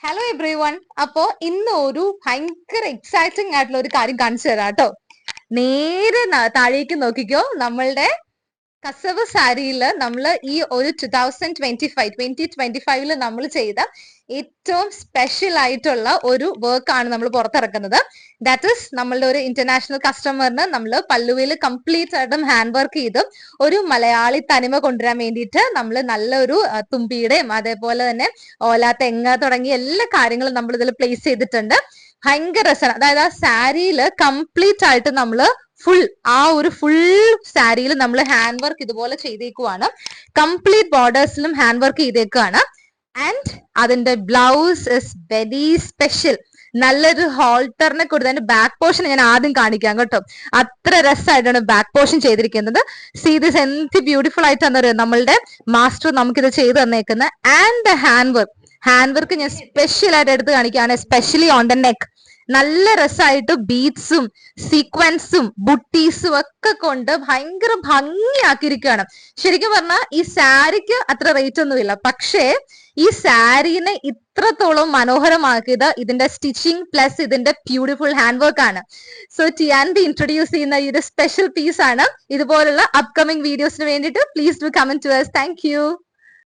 Hello every one. അപ്പോ ഇന്ന് ഒരു ഭയങ്കര എക്സൈറ്റിംഗ് ആയിട്ടുള്ള ഒരു കാര്യം കാണിച്ചു തരാം കേട്ടോ. നേരെ താഴേക്ക് നോക്കിക്കോ. നമ്മളുടെ കസവ് സാരിയില് നമ്മൾ ഈ ഒരു 2025 നമ്മൾ ചെയ്ത ഏറ്റവും സ്പെഷ്യൽ ആയിട്ടുള്ള ഒരു വർക്ക് ആണ് നമ്മൾ പുറത്തിറക്കുന്നത്. ദാറ്റ് ഇസ് നമ്മളുടെ ഒരു ഇന്റർനാഷണൽ കസ്റ്റമറിന് നമ്മൾ പല്ലുവിൽ കംപ്ലീറ്റ് ആയിട്ടും ഹാൻഡ് വർക്ക് ചെയ്ത് ഒരു മലയാളി തനിമ കൊണ്ടുവരാൻ വേണ്ടിയിട്ട് നമ്മൾ നല്ലൊരു തുമ്പിയുടെയും അതേപോലെ തന്നെ ഓല തെങ്ങ് തുടങ്ങിയ എല്ലാ കാര്യങ്ങളും നമ്മൾ ഇതിൽ പ്ലേസ് ചെയ്തിട്ടുണ്ട്. ഭയങ്കര രസമാണ്. അതായത് ആ സാരിയിൽ കംപ്ലീറ്റ് ആയിട്ട് നമ്മൾ ഫുൾ സാരിയിൽ നമ്മൾ ഹാൻഡ് വർക്ക് ഇതുപോലെ ചെയ്തേക്കുവാണ്. കംപ്ലീറ്റ് ബോർഡേഴ്സിലും ഹാൻഡ് വർക്ക് ചെയ്തേക്കാണ്. ആൻഡ് അതിന്റെ ബ്ലൗസ് ഇസ് വെരി സ്പെഷ്യൽ. നല്ലൊരു ഹോൾട്ടറിനെ കൊടുത്ത് അതിന്റെ ബാക്ക് പോർഷൻ ഞാൻ ആദ്യം കാണിക്കാം കേട്ടോ. അത്ര രസമായിട്ടാണ് ബാക്ക് പോർഷൻ ചെയ്തിരിക്കുന്നത്. സീ ദിസ് എന്ത് ബ്യൂട്ടിഫുൾ ആയിട്ടാണ് നമ്മളുടെ മാസ്റ്റർ നമുക്കിത് ചെയ്ത് തന്നേക്കുന്നത്. ആൻഡ് ദ ഹാൻഡ് വർക്ക് ഞാൻ സ്പെഷ്യൽ ആയിട്ട് എടുത്ത് കാണിക്കുകയാണ്, എസ്പെഷ്യലി ഓൺ ദ നെക്ക്. നല്ല രസമായിട്ട് ബീഡ്സും സീക്വൻസും ബുട്ടീസും ഒക്കെ കൊണ്ട് ഭയങ്കര ഭംഗിയാക്കിയിരിക്കുകയാണ്. ശരിക്കും പറഞ്ഞാൽ ഈ സാരിക്ക് അത്ര റേറ്റ് ഒന്നുമില്ല, പക്ഷേ ഈ സാരീനെ ഇത്രത്തോളം മനോഹരമാക്കിയത് ഇതിന്റെ സ്റ്റിച്ചിങ് പ്ലസ് ഇതിന്റെ ബ്യൂട്ടിഫുൾ ഹാൻഡ് വർക്ക് ആണ്. സോ ടിയാൻബി ഇൻട്രൊഡ്യൂസ് ചെയ്യുന്ന ഈ ഒരു സ്പെഷ്യൽ പീസ് ആണ്. ഇതുപോലുള്ള അപ്കമിംഗ് വീഡിയോസിന് വേണ്ടിയിട്ട് please do comment to us. Thank U.